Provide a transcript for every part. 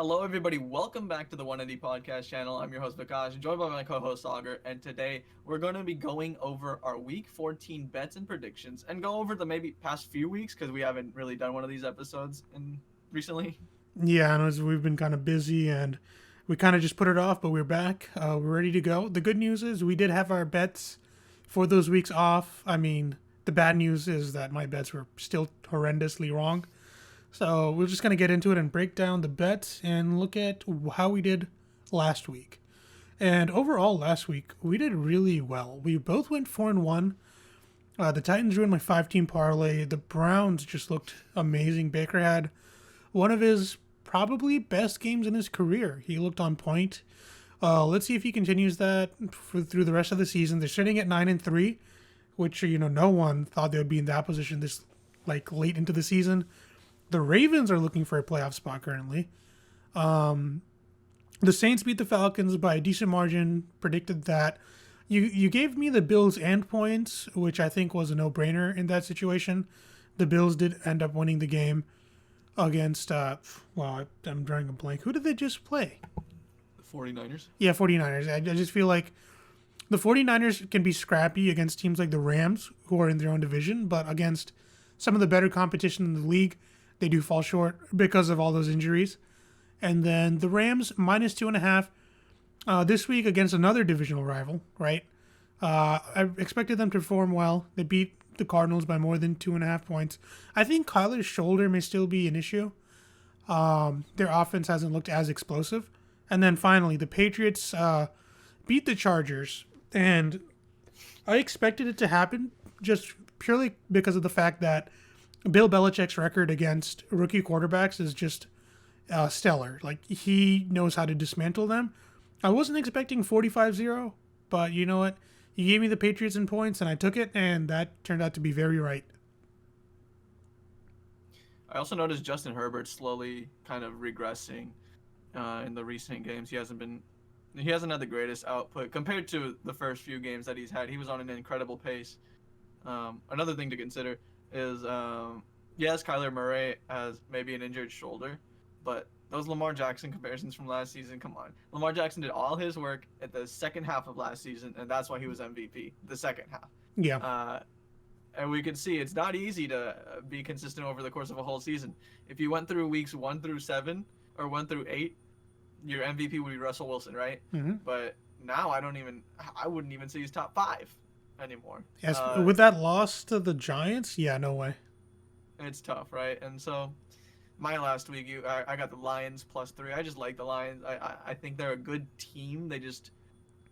Hello, everybody. Welcome back to the 180 Podcast channel. I'm your host, Vikash, joined by my co-host, Auger, and today we're going to be going over our Week 14 bets and predictions and go over the maybe past few weeks because we haven't really done one of these episodes recently. Yeah, and we've been kind of busy and we kind of just put it off, but we're back. We're ready to go. The good news is we did have our bets for those weeks off. I mean, the bad news is that my bets were still horrendously wrong. So we're just going to get into it and break down the bets and look at how we did last week. And overall, last week, we did really well. We both went 4-1. The Titans ruined my 5-team parlay. The Browns just looked amazing. Baker had one of his probably best games in his career. He looked on point. Let's see if he continues that through the rest of the season. They're sitting at 9-3, which no one thought they would be in that position this late into the season. The Ravens are looking for a playoff spot currently. The Saints beat the Falcons by a decent margin. Predicted that. You gave me the Bills and points, which I think was a no-brainer in that situation. The Bills did end up winning the game against, I'm drawing a blank. Who did they just play? The 49ers? Yeah, 49ers. I just feel like the 49ers can be scrappy against teams like the Rams, who are in their own division, but against some of the better competition in the league, they do fall short because of all those injuries. And then the Rams, minus 2.5 this week against another divisional rival, right? I expected them to perform well. They beat the Cardinals by more than 2.5 points. I think Kyler's shoulder may still be an issue. Their offense hasn't looked as explosive. And then finally, the Patriots beat the Chargers. And I expected it to happen just purely because of the fact that Bill Belichick's record against rookie quarterbacks is just stellar. He knows how to dismantle them. I wasn't expecting 45-0, but you know what? He gave me the Patriots in points, and I took it, and that turned out to be very right. I also noticed Justin Herbert slowly kind of regressing in the recent games. He hasn't had the greatest output compared to the first few games that he's had. He was on an incredible pace. Another thing to consider is, yes, Kyler Murray has maybe an injured shoulder, but those Lamar Jackson comparisons from last season, come on. Lamar Jackson did all his work at the second half of last season, and that's why he was MVP, the second half. Yeah. And we can see it's not easy to be consistent over the course of a whole season. If you went through weeks 1 through 7 or 1 through 8, your MVP would be Russell Wilson, right? Mm-hmm. But now I wouldn't even say he's top 5 anymore. Yes, with that loss to the Giants, yeah, no way. It's tough, right? And so my last week, I got the Lions +3. I just like the Lions. I think they're a good team.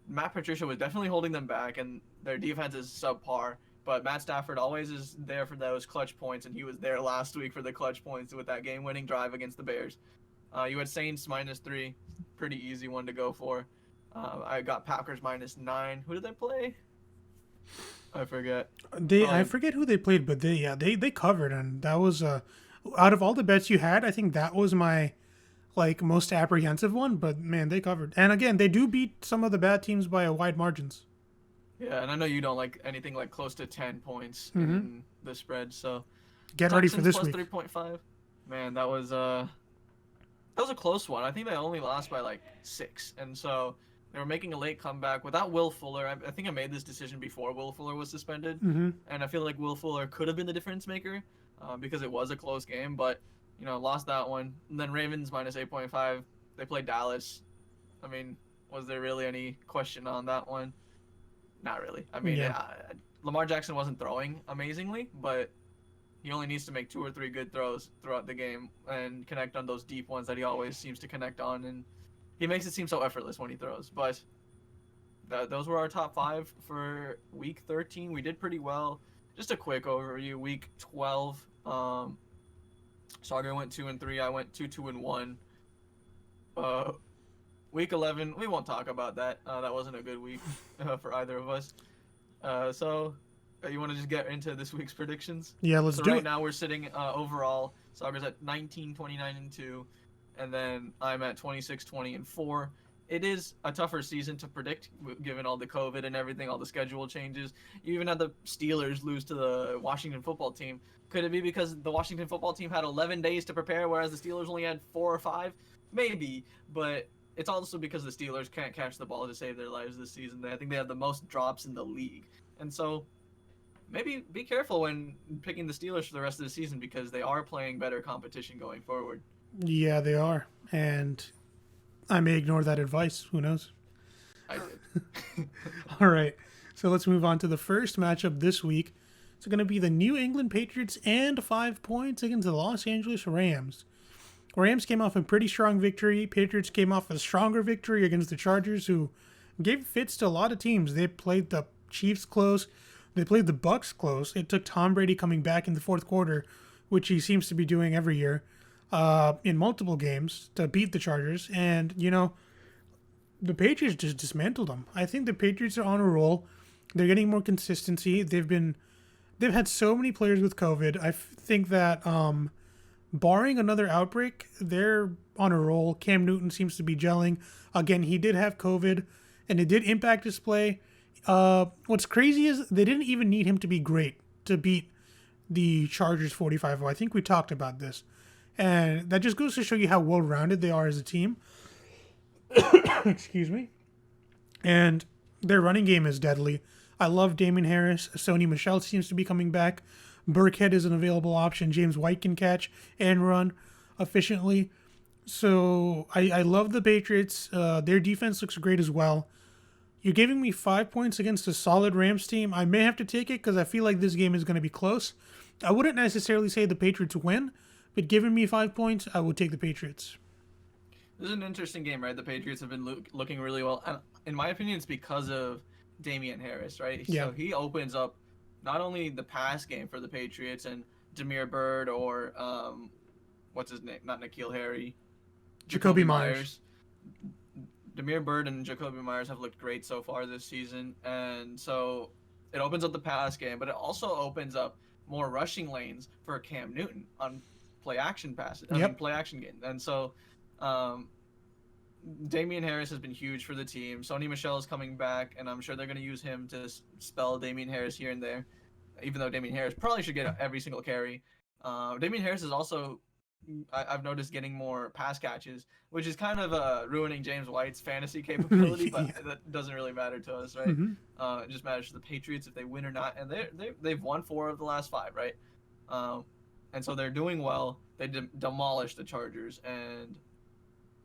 Matt Patricia was definitely holding them back, and their defense is subpar. But Matt Stafford always is there for those clutch points, and he was there last week for the clutch points with that game-winning drive against the Bears. You had Saints -3, pretty easy one to go for. I got Packers -9. Who did they play? I forget. I forget who they played, but they covered, and that was out of all the bets you had, I think that was my most apprehensive one. But man, they covered, and again, they do beat some of the bad teams by a wide margins. Yeah, and I know you don't like anything close to 10 points in the spread, so get ready for this week. 3.5. Man, that was a close one. I think they only lost by 6, and so they were making a late comeback without Will Fuller. I think I made this decision before Will Fuller was suspended, and I feel like Will Fuller could have been the difference maker because it was a close game, but lost that one. And then Ravens -8.5. They played Dallas. I mean, was there really any question on that one? Not really. I mean, Lamar Jackson wasn't throwing amazingly, but he only needs to make 2 or 3 good throws throughout the game and connect on those deep ones that he always seems to connect on, and he makes it seem so effortless when he throws. But those were our top 5 for Week 13. We did pretty well. Just a quick overview. Week 12, Sagar went 2-3. I went 2-1. Week 11, we won't talk about that. That wasn't a good week for either of us. So you want to just get into this week's predictions? Yeah, let's do it. Right now we're sitting overall. Sagar's at 19, 29-2, and then I'm at 26, 20-4. It is a tougher season to predict given all the COVID and everything, all the schedule changes. You even had the Steelers lose to the Washington football team. Could it be because the Washington football team had 11 days to prepare, whereas the Steelers only had 4 or 5? maybe, but it's also because the Steelers can't catch the ball to save their lives this season. I think they have the most drops in the league, and so maybe be careful when picking the Steelers for the rest of the season because they are playing better competition going forward. Yeah, they are. And I may ignore that advice. Who knows? I did. All right. So let's move on to the first matchup this week. It's going to be the New England Patriots and 5 points against the Los Angeles Rams. Rams came off a pretty strong victory. Patriots came off a stronger victory against the Chargers, who gave fits to a lot of teams. They played the Chiefs close. They played the Bucks close. It took Tom Brady coming back in the fourth quarter, which he seems to be doing every year, in multiple games to beat the Chargers. And, the Patriots just dismantled them. I think the Patriots are on a roll. They're getting more consistency. They've had so many players with COVID. I think that barring another outbreak, they're on a roll. Cam Newton seems to be gelling. Again, he did have COVID, and it did impact his play. What's crazy is they didn't even need him to be great to beat the Chargers 45-0. I think we talked about this. And that just goes to show you how well-rounded they are as a team. Excuse me. And their running game is deadly. I love Damien Harris. Sony Michel seems to be coming back. Burkhead is an available option. James White can catch and run efficiently. So I love the Patriots. Their defense looks great as well. You're giving me 5 points against a solid Rams team. I may have to take it because I feel like this game is going to be close. I wouldn't necessarily say the Patriots win, but giving me 5 points, I would take the Patriots. This is an interesting game, right? The Patriots have been looking really well. And in my opinion, it's because of Damian Harris, right? Yeah. So he opens up not only the pass game for the Patriots and Demir Bird or what's his name? Not N'Keal Harry. Jacoby Myers. Demir Bird and Jacoby Myers have looked great so far this season. And so it opens up the pass game, but it also opens up more rushing lanes for Cam Newton on play action passes. Play action game. And so Damian Harris has been huge for the team. Sony Michel is coming back, and I'm sure they're going to use him to spell Damian Harris here and there, even though Damian Harris probably should get every single carry. Damian Harris is also, I've noticed, getting more pass catches, which is kind of ruining James White's fantasy capability, but that doesn't really matter to us, right? Mm-hmm. It just matters to the Patriots if they win or not, and they've won 4 of the last 5, right? And so they're doing well. They demolished the Chargers, and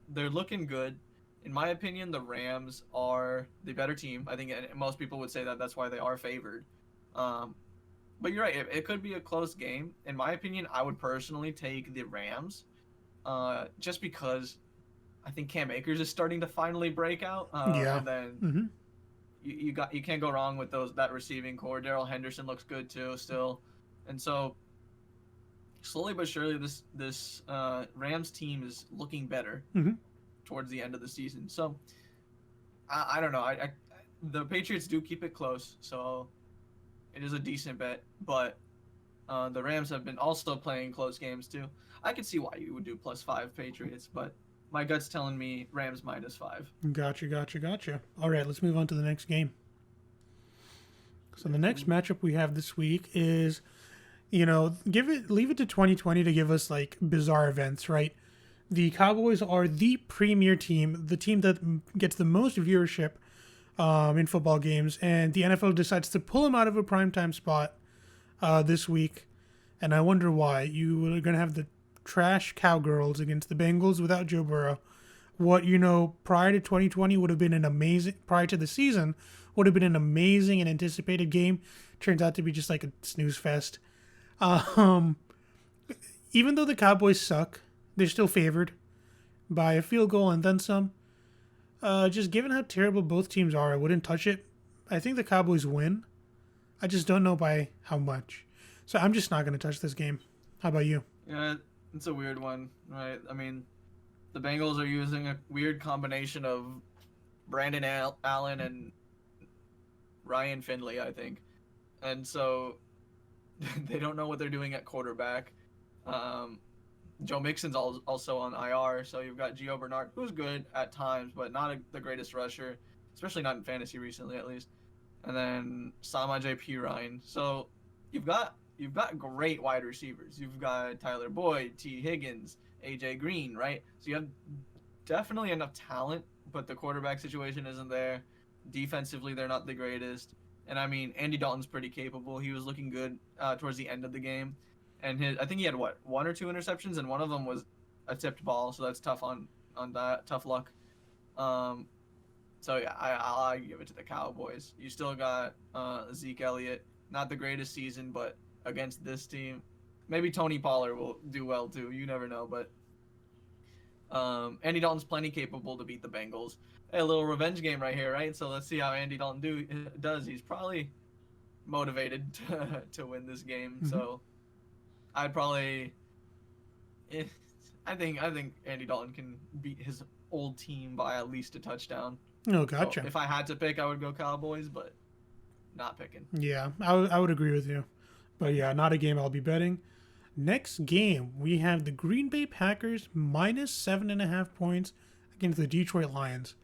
they're looking good. In my opinion, the Rams are the better team. I think most people would say that that's why they are favored. But you're right. It could be a close game. In my opinion, I would personally take the Rams, just because I think Cam Akers is starting to finally break out. And then you can't go wrong with that receiving core. Darrell Henderson looks good too still, and so slowly but surely this Rams team is looking better towards the end of the season. So I don't know. The Patriots do keep it close, so it is a decent bet. But the Rams have been also playing close games too. I could see why you would do +5 Patriots, but my gut's telling me Rams -5. Gotcha. All right, let's move on to the next game. So the next matchup we have this week is, leave it to 2020 to give us like bizarre events, right? The Cowboys are the premier team, the team that gets the most viewership in football games, and the NFL decides to pull them out of a primetime spot this week, and I wonder why. You are going to have the trash Cowgirls against the Bengals without Joe Burrow. What, prior to 2020 would have been prior to the season, would have been an amazing and anticipated game. Turns out to be just like a snooze fest. Even though the Cowboys suck, they're still favored by a field goal and then some. Just given how terrible both teams are, I wouldn't touch it. I think the Cowboys win. I just don't know by how much. So I'm just not going to touch this game. How about you? Yeah, it's a weird one, right? I mean, the Bengals are using a weird combination of Brandon Allen and Ryan Finley, I think. And so they don't know what they're doing at quarterback. Joe Mixon's also on IR, so you've got Gio Bernard, who's good at times, but not the greatest rusher, especially not in fantasy recently, at least. And then Samaje Perine. So you've got great wide receivers. You've got Tyler Boyd, T. Higgins, AJ Green, right? So you have definitely enough talent, but the quarterback situation isn't there. Defensively, they're not the greatest. And I mean, Andy Dalton's pretty capable. He was looking good towards the end of the game, and I think he had what, 1 or 2 interceptions, and one of them was a tipped ball, so that's tough on that, tough luck. So yeah, I'll give it to the Cowboys. You still got Zeke Elliott, not the greatest season, but against this team, maybe Tony Pollard will do well too. You never know, but Andy Dalton's plenty capable to beat the Bengals. Hey, a little revenge game right here, right? So let's see how Andy Dalton does. He's probably motivated to win this game. Mm-hmm. So I'd probably, I think Andy Dalton can beat his old team by at least a touchdown. Oh, gotcha. So if I had to pick, I would go Cowboys, but not picking. Yeah, I would agree with you. But yeah, not a game I'll be betting. Next game, we have the Green Bay Packers minus 7.5 points against the Detroit Lions.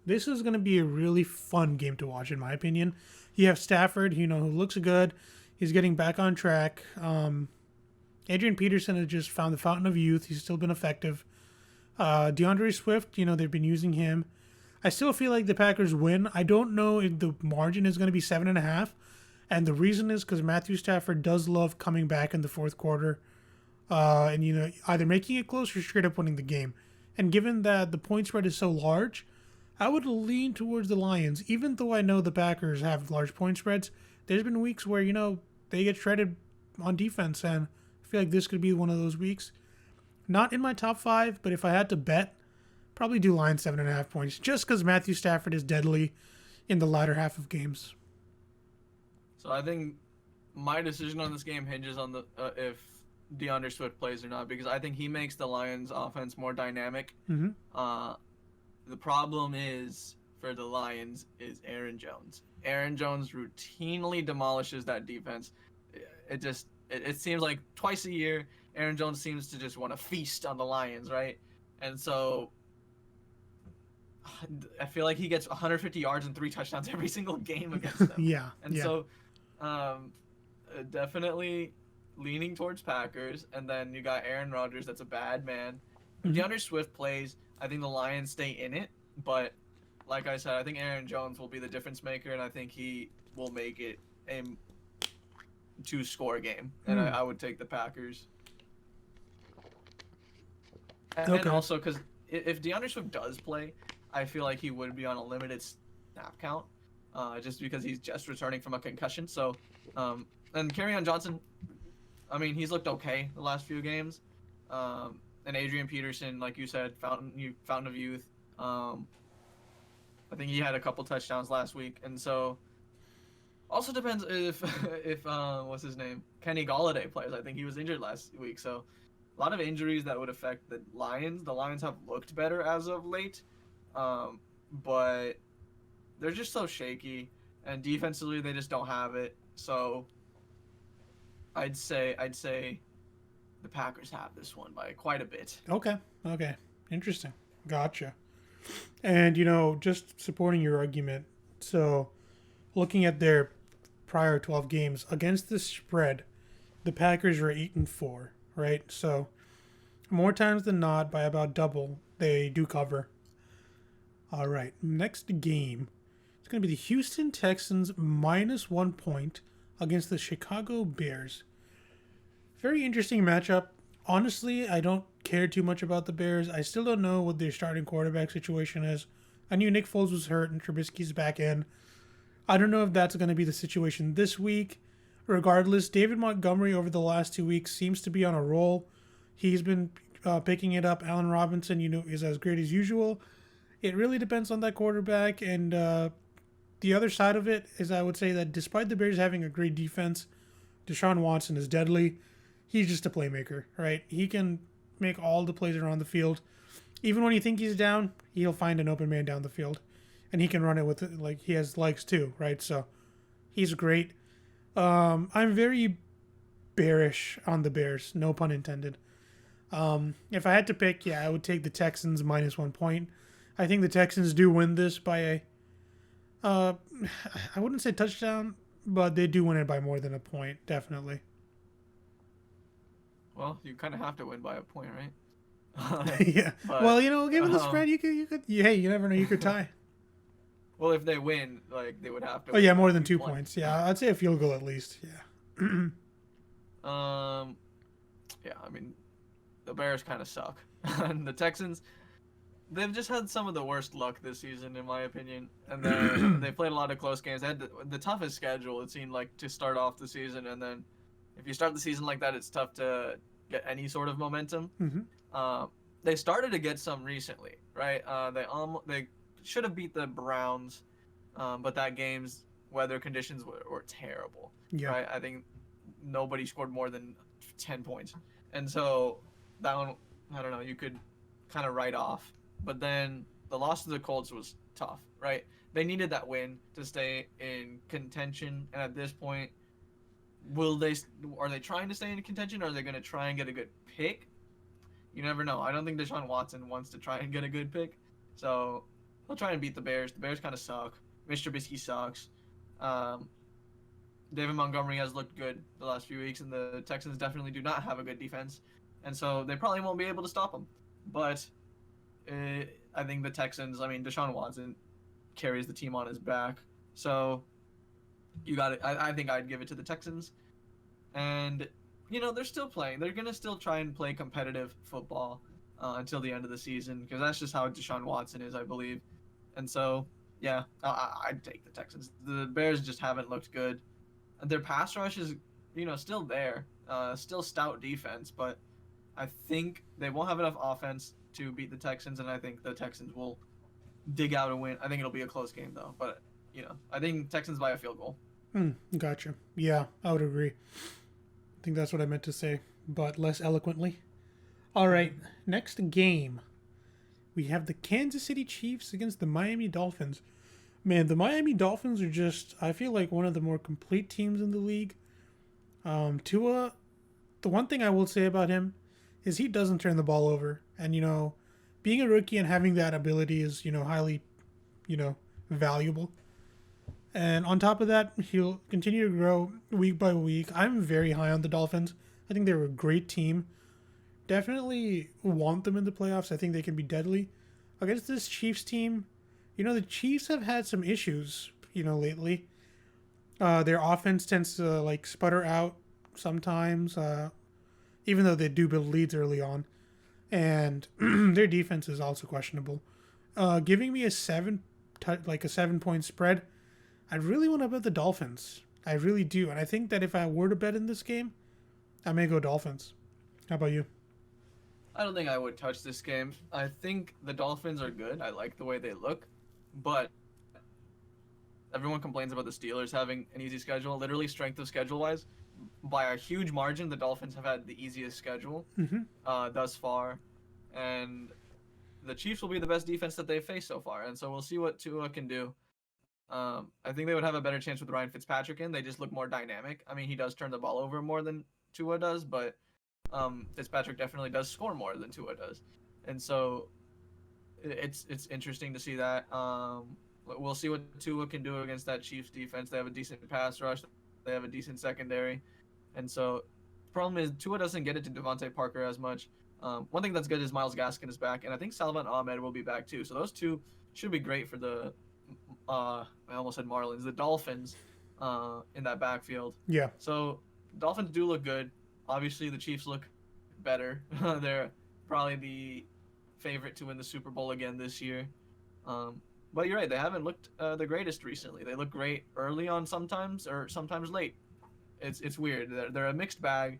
This is going to be a really fun game to watch, in my opinion. You have Stafford, who looks good. He's getting back on track. Adrian Peterson has just found the fountain of youth. He's still been effective. DeAndre Swift, they've been using him. I still feel like the Packers win. I don't know if the margin is going to be 7.5. And the reason is because Matthew Stafford does love coming back in the fourth quarter. And, either making it close or straight up winning the game. And given that the point spread is so large, I would lean towards the Lions. Even though I know the Packers have large point spreads, there's been weeks where, they get shredded on defense. And I feel like this could be one of those weeks. Not in my top 5, but if I had to bet, probably do Lions 7.5 points. Just because Matthew Stafford is deadly in the latter half of games. So I think my decision on this game hinges on the if DeAndre Swift plays or not, because I think he makes the Lions offense more dynamic. Mm-hmm. The problem is for the Lions is Aaron Jones. Aaron Jones routinely demolishes that defense. It seems like twice a year, Aaron Jones seems to just want to feast on the Lions, right? And so I feel like he gets 150 yards and 3 touchdowns every single game against them. Yeah. So definitely leaning towards Packers. And then you got Aaron Rodgers. That's a bad man. If DeAndre Swift plays, I think the Lions stay in it. But like I said, I think Aaron Jones will be the difference maker, and I think he will make it a 2-score game. And I would take the Packers. And also, because if DeAndre Swift does play, I feel like he would be on a limited snap count, just because he's just returning from a concussion. So, and Kerryon Johnson, I mean, he's looked okay the last few games. And Adrian Peterson, like you said, fountain of youth. I think he had a couple touchdowns last week, and so also depends if what's his name, Kenny Golladay plays. I think he was injured last week, so a lot of injuries that would affect the Lions. The Lions have looked better as of late, but they're just so shaky, and defensively they just don't have it. So I'd say the Packers have this one by quite a bit. Okay. Interesting. Gotcha. And, just supporting your argument, so looking at their prior 12 games, against the spread, the Packers were 8-4, right? So more times than not, by about double, they do cover. All right, next game, it's going to be the Houston Texans minus 1 point against the Chicago Bears. Very interesting matchup. Honestly, I don't care too much about the Bears. I still don't know what their starting quarterback situation is. I knew Nick Foles was hurt and Trubisky's back in. I don't know if that's going to be the situation this week. Regardless, David Montgomery over the last 2 weeks seems to be on a roll. He's been picking it up. Allen Robinson, is as great as usual. It really depends on that quarterback. And the other side of it is, I would say that despite the Bears having a great defense, Deshaun Watson is deadly. He's just a playmaker, right? He can make all the plays around the field. Even when you think he's down, he'll find an open man down the field. And he can run it with, he has legs too, right? So he's great. I'm very bearish on the Bears, no pun intended. If I had to pick, I would take the Texans minus 1 point. I think the Texans do win this by a, I wouldn't say touchdown, but they do win it by more than a point, definitely. Well, you kind of have to win by a point, right? Yeah. But Well, given the spread, hey, you never know, you could tie. well, if they win, like they would have to Oh win yeah, by more a than few 2 points. points. Yeah, I'd say a field goal at least. Yeah. Um, yeah, I mean, the Bears kind of suck, and the Texans, they've just had some of the worst luck this season, in my opinion. And they played a lot of close games. They had the toughest schedule, it seemed like, to start off the season. And then if you start the season like that, it's tough to get any sort of momentum. Hmm. Uh, they started to get some recently, right? They should have beat the Browns, but that game's weather conditions were terrible, Yeah. right? I think nobody scored more than 10 points, and so that one, I don't know, you could kind of write off. But then the loss to the Colts was tough, right? They needed that win to stay in contention, and at this point, will they? Are they trying to stay in contention, or are they going to try and get a good pick? You never know. I don't think Deshaun Watson wants to try and get a good pick, so he'll try and beat the Bears. The Bears kind of suck. Mitch Trubisky sucks. Um, David Montgomery has looked good the last few weeks, and the Texans definitely do not have a good defense, and so they probably won't be able to stop them. But I think the Texans. I mean, Deshaun Watson carries the team on his back, so you got it. I think I'd give it to the Texans, and they're still playing. They're gonna still try and play competitive football until the end of the season because that's just how Deshaun Watson is, I believe. And so, yeah, I'd take the Texans. The Bears just haven't looked good. Their pass rush is, still there, still stout defense, but I think they won't have enough offense to beat the Texans, and I think the Texans will dig out a win. I think it'll be a close game though, but I think Texans by a field goal. Gotcha. Yeah, I would agree. I think that's what I meant to say, but less eloquently. All right, next game. We have the Kansas City Chiefs against the Miami Dolphins. Man, the Miami Dolphins are just, I feel like, one of the more complete teams in the league. Tua, the one thing I will say about him is he doesn't turn the ball over. And, being a rookie and having that ability is, highly, valuable. And on top of that, he'll continue to grow week by week. I'm very high on the Dolphins. I think they're a great team. Definitely want them in the playoffs. I think they can be deadly. Against this Chiefs team, the Chiefs have had some issues, lately. Their offense tends to, sputter out sometimes, even though they do build leads early on. And their defense is also questionable. Giving me a 7-point spread, I really want to bet the Dolphins. I really do. And I think that if I were to bet in this game, I may go Dolphins. How about you? I don't think I would touch this game. I think the Dolphins are good. I like the way they look, but everyone complains about the Steelers having an easy schedule. Literally, strength of schedule wise, by a huge margin, the Dolphins have had the easiest schedule thus far, and the Chiefs will be the best defense that they've faced so far. And so we'll see what Tua can do. I think they would have a better chance with Ryan Fitzpatrick in. They just look more dynamic. I mean, he does turn the ball over more than Tua does, but Fitzpatrick definitely does score more than Tua does. And so it's interesting to see that. We'll see what Tua can do against that Chiefs defense. They have a decent pass rush. They have a decent secondary. And so the problem is Tua doesn't get it to Devontae Parker as much. One thing that's good is Myles Gaskin is back, and I think Salvon Ahmed will be back too. So those two should be great for the I almost said Marlins, the Dolphins in that backfield. Yeah. So Dolphins do look good. Obviously, the Chiefs look better. They're probably the favorite to win the Super Bowl again this year. But you're right, they haven't looked the greatest recently. They look great early on sometimes, or sometimes late. It's weird. They're a mixed bag.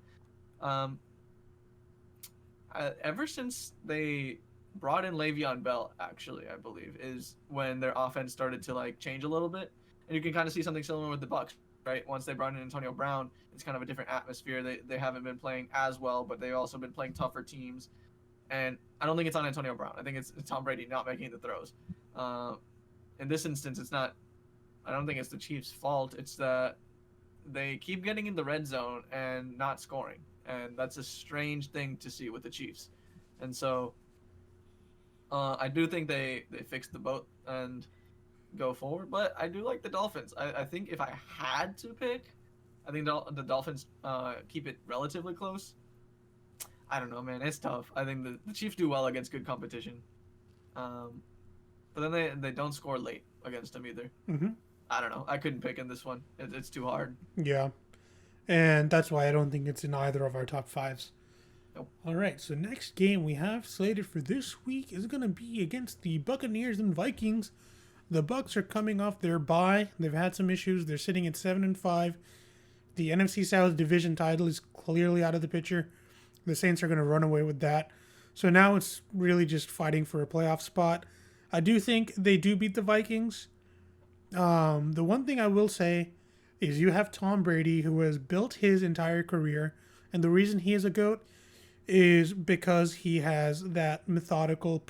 Ever since they brought in Le'Veon Bell, actually, I believe, is when their offense started to change a little bit. And you can kind of see something similar with the Bucs, right? Once they brought in Antonio Brown, it's kind of a different atmosphere. They haven't been playing as well, but they've also been playing tougher teams. And I don't think it's on Antonio Brown. I think it's Tom Brady not making the throws. In this instance, it's not. I don't think it's the Chiefs' fault. It's that they keep getting in the red zone and not scoring, and that's a strange thing to see with the Chiefs. And so, I do think they fixed the boat and go forward. But I do like the Dolphins. I think if I had to pick, I think the Dolphins keep it relatively close. I don't know, man. It's tough. I think the Chiefs do well against good competition. But then they don't score late against them either. Mm-hmm. I don't know. I couldn't pick in this one. It's too hard. Yeah. And that's why I don't think it's in either of our top fives. Nope. All right, so next game we have slated for this week is going to be against the Buccaneers and Vikings. The Bucs are coming off their bye. They've had some issues. They're sitting at 7-5. The NFC South division title is clearly out of the picture. The Saints are going to run away with that. So now it's really just fighting for a playoff spot. I do think they do beat the Vikings. The one thing I will say is you have Tom Brady, who has built his entire career, and the reason he is a GOAT is because he has that methodical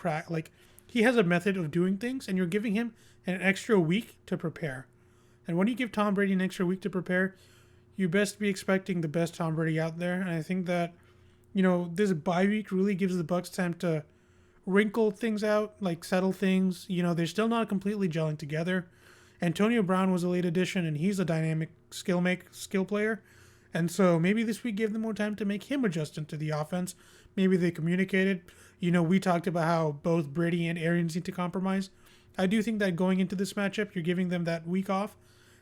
he has a method of doing things, and you're giving him an extra week to prepare. And when you give Tom Brady an extra week to prepare, you best be expecting the best Tom Brady out there. And I think that, this bye week really gives the Bucs time to wrinkle things out, settle things. They're still not completely gelling together. Antonio Brown was a late addition, and he's a dynamic skill player. And so maybe this week gave them more time to make him adjust into the offense. Maybe they communicated. We talked about how both Brady and Arians need to compromise. I do think that going into this matchup, you're giving them that week off.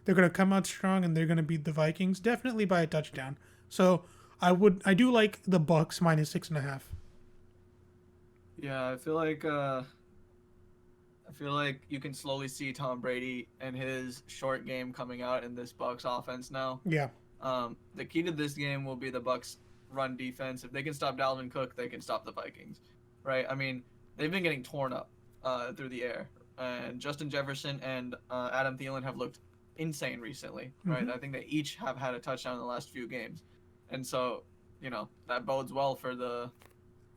They're going to come out strong, and they're going to beat the Vikings, definitely by a touchdown. So I do like the Bucs minus 6.5. Yeah, I feel like you can slowly see Tom Brady and his short game coming out in this Bucs offense now. Yeah. The key to this game will be the Bucs run defense. If they can stop Dalvin Cook, they can stop the Vikings, right? I mean, they've been getting torn up through the air, and Justin Jefferson and Adam Thielen have looked insane recently, right? Mm-hmm. I think they each have had a touchdown in the last few games, and so that bodes well for the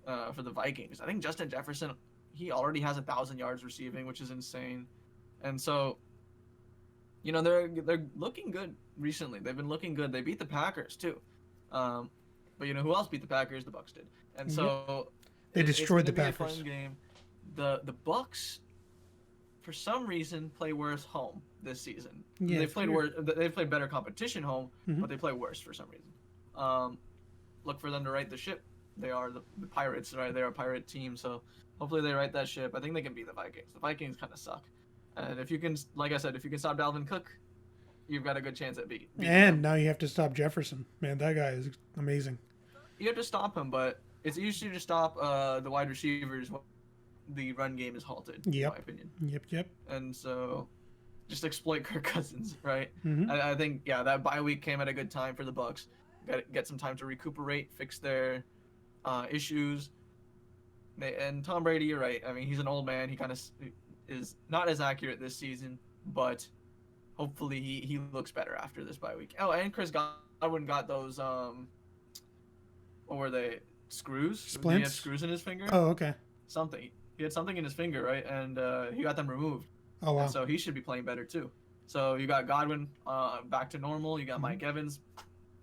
Vikings. I think Justin Jefferson, he already has 1,000 yards receiving, which is insane, and so they're looking good recently. They've been looking good. They beat the Packers too, but who else beat the Packers? The Bucs did, and so they destroyed the Packers. Packers. It's gonna be a fun game. The Bucs, for some reason, play worse home this season. Yeah, they've played worse. They've played better competition home, but they play worse for some reason. Look for them to right the ship. They are the Pirates, right? They're a pirate team, so hopefully they right that ship. I think they can beat the Vikings. The Vikings kind of suck. And if you can, like I said, if you can stop Dalvin Cook, you've got a good chance at beating And him. now you have to stop Jefferson. Man, that guy is amazing. You have to stop him, but it's easier to stop the wide receivers when the run game is halted, in my opinion. Yep. And so just exploit Kirk Cousins, right? Mm-hmm. I think, that bye week came at a good time for the Bucs. Get some time to recuperate, fix their issues. And Tom Brady, you're right. I mean, he's an old man. He kind of is not as accurate this season, but hopefully he looks better after this bye week. Oh, and Chris Godwin got those what were they? Screws? Splints? He had screws in his finger? Oh, okay. Something. He had something in his finger, right? And he got them removed. Oh, wow. And so he should be playing better too. So you got Godwin back to normal. You got Mm-hmm. Mike Evans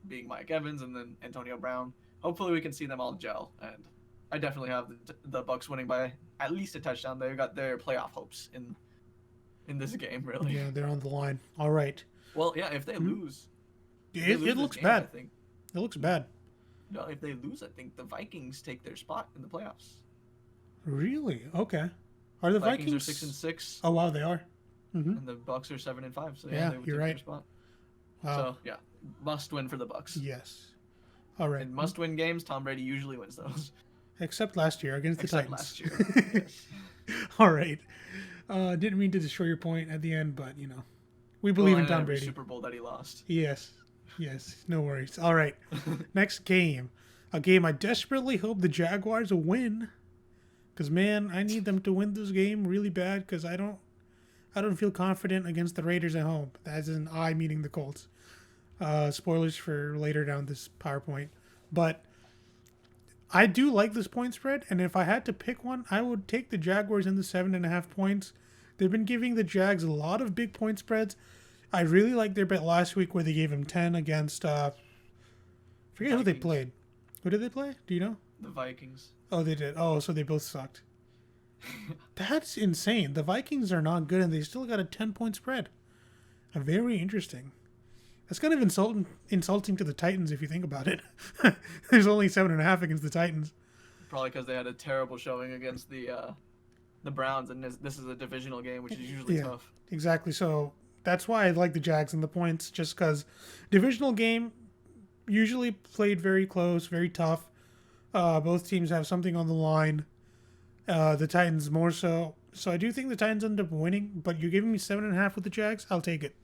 being Mike Evans, and then Antonio Brown. Hopefully we can see them all gel. And I definitely have the Bucs winning by at least a touchdown. They've got their playoff hopes in this game, really. Yeah, they're on the line. All right. Well, yeah, if they lose, It looks game, bad. I think, It looks bad. no, if they lose, I think the Vikings take their spot in the playoffs. Really? Okay. Are the Vikings? are 6-6. Oh, wow, they are. Mm-hmm. And the Bucs are 7-5. So Yeah, they would you're take right. their spot. Wow. So yeah, must win for the Bucs. Yes. All right. In must-win games, Tom Brady usually wins those. Except last year against the Except Titans. last year. Yes. All right. Didn't mean to destroy your point at the end, but we believe in and Tom every Brady. Super Bowl that he lost. Yes. No worries. All right. Next game. A game I desperately hope the Jaguars will win. Because, man, I need them to win this game really bad because I don't feel confident against the Raiders at home. As in I meaning the Colts. Spoilers for later down this PowerPoint. But I do like this point spread, and if I had to pick one, I would take the Jaguars in the 7.5 points. They've been giving the Jags a lot of big point spreads. I really liked their bet last week where they gave them 10 against, forget who they Vikings. played. Who did they play? Do you know? The Vikings. Oh, they did. Oh, so they both sucked. That's insane. The Vikings are not good, and they still got a 10-point spread. Very interesting. That's kind of insulting to the Titans if you think about it. There's only 7.5 against the Titans. Probably because they had a terrible showing against the Browns, and this is a divisional game, which is usually Yeah, tough. exactly. So that's why I like the Jags and the points, just because divisional game usually played very close, very tough. Both teams have something on the line. The Titans more so. So I do think the Titans end up winning, but you're giving me 7.5 with the Jags. I'll take it.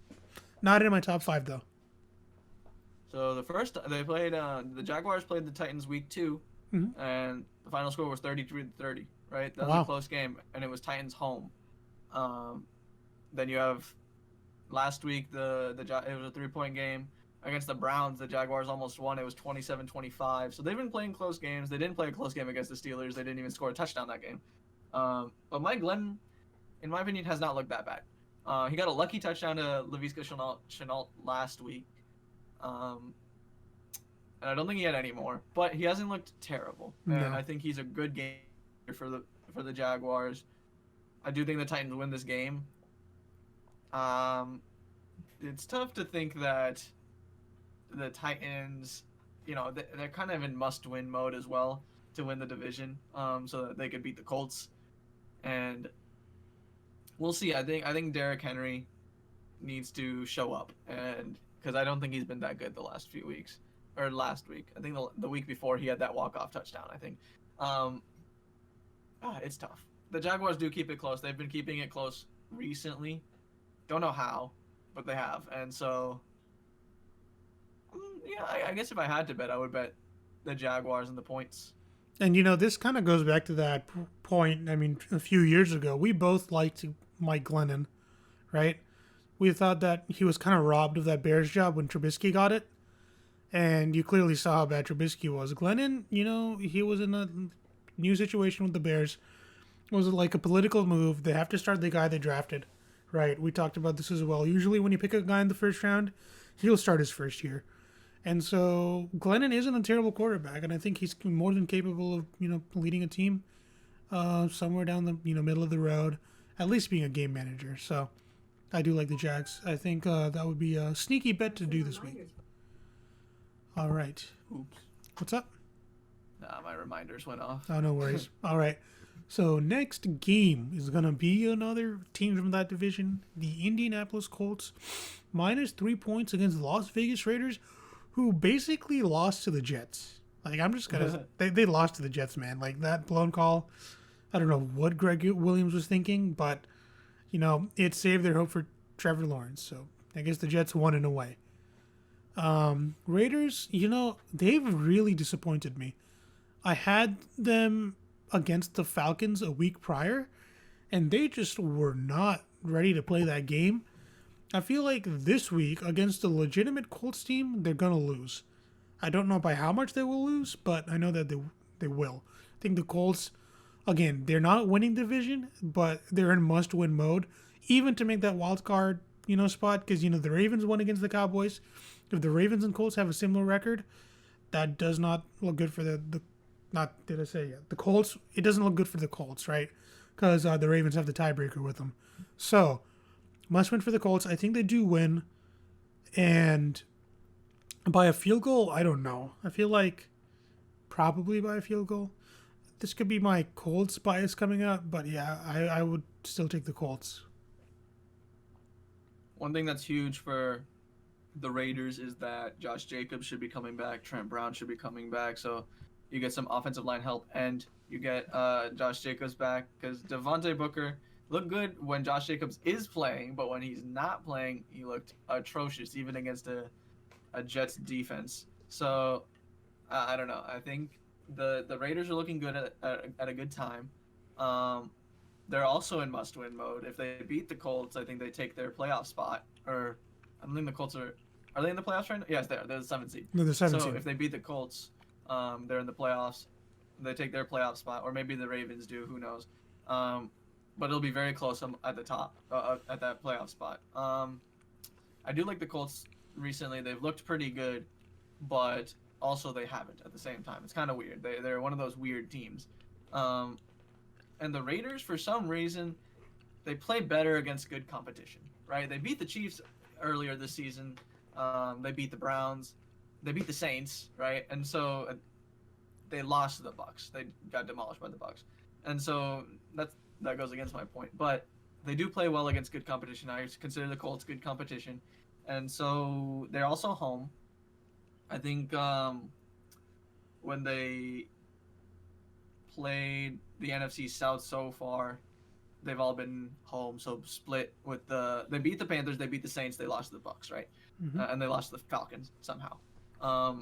Not in my top 5 though. So the first they played, the Jaguars played the Titans week 2, and the final score was 33-30. Right, that was Wow. a close game, and it was Titans home. Then you have last week it was a 3-point game against the Browns. The Jaguars almost won. It was 27-25. So they've been playing close games. They didn't play a close game against the Steelers. They didn't even score a touchdown that game. But Mike Glennon, in my opinion, has not looked that bad. He got a lucky touchdown to Laviska Shenault last week. And I don't think he had any more, but he hasn't looked terrible. No. And I think he's a good game for the Jaguars. I do think the Titans win this game. It's tough to think that the Titans, they're kind of in must-win mode as well to win the division, so that they could beat the Colts. And we'll see. I think Derrick Henry needs to show up, and because I don't think he's been that good the last few weeks, or last week. I think the week before he had that walk-off touchdown. I think. It's tough. The Jaguars do keep it close. They've been keeping it close recently. Don't know how, but they have. And so, I guess if I had to bet, I would bet the Jaguars and the points. And this kind of goes back to that point. I mean, a few years ago, we both liked Mike Glennon, right? We thought that he was kind of robbed of that Bears job when Trubisky got it. And you clearly saw how bad Trubisky was. Glennon, he was in a new situation with the Bears. It was like a political move. They have to start the guy they drafted, right? We talked about this as well. Usually when you pick a guy in the first round, he'll start his first year. And so Glennon isn't a terrible quarterback, and I think he's more than capable of, leading a team somewhere down the, middle of the road, at least being a game manager. So I do like the Jags. I think that would be a sneaky bet to do this week. All right. Oops. What's up? Nah, my reminders went off. Oh, no worries. All right. So next game is going to be another team from that division, the Indianapolis Colts, -3 points against the Las Vegas Raiders, who basically lost to the Jets. Like, I'm just going to... They lost to the Jets, man. Like, that blown call, I don't know what Greg Williams was thinking, but, it saved their hope for Trevor Lawrence. So I guess the Jets won in a way. Raiders, they've really disappointed me. I had them against the Falcons a week prior, and they just were not ready to play that game. I feel like this week, against a legitimate Colts team, they're going to lose. I don't know by how much they will lose, but I know that they will. I think the Colts, again, they're not winning division, but they're in must-win mode, even to make that wild card, spot, because, the Ravens won against the Cowboys. If the Ravens and Colts have a similar record, that does not look good for the Colts. It doesn't look good for the Colts, right? Because the Ravens have the tiebreaker with them. So, must win for the Colts. I think they do win. And by a field goal, I don't know. I feel like probably by a field goal. This could be my Colts bias coming out, but yeah, I would still take the Colts. One thing that's huge for the Raiders is that Josh Jacobs should be coming back. Trent Brown should be coming back. So you get some offensive line help, and you get Josh Jacobs back, because Devontae Booker looked good when Josh Jacobs is playing, but when he's not playing, he looked atrocious, even against a Jets defense. So I don't know. I think the Raiders are looking good at a good time. They're also in must-win mode. If they beat the Colts, I think they take their playoff spot. Or I don't think the Colts are they in the playoffs right now? Yes, they are. They're the 7th seed. No, the 7th So seed. if they beat the Colts, they're in the playoffs. They take their playoff spot, or maybe the Ravens do. Who knows? But it'll be very close at the top, at that playoff spot. I do like the Colts recently. They've looked pretty good, but also they haven't at the same time. It's kind of weird. They're one of those weird teams. And the Raiders, for some reason, they play better against good competition, right? They beat the Chiefs earlier this season, They beat the Browns. They beat the Saints, right? And so they lost to the Bucs. They got demolished by the Bucs. And so that goes against my point. But they do play well against good competition. I consider the Colts good competition. And so they're also home. I think when they played the NFC South so far, they've all been home. So split with they beat the Panthers, they beat the Saints, they lost to the Bucs, right? Mm-hmm. And they lost to the Falcons somehow. I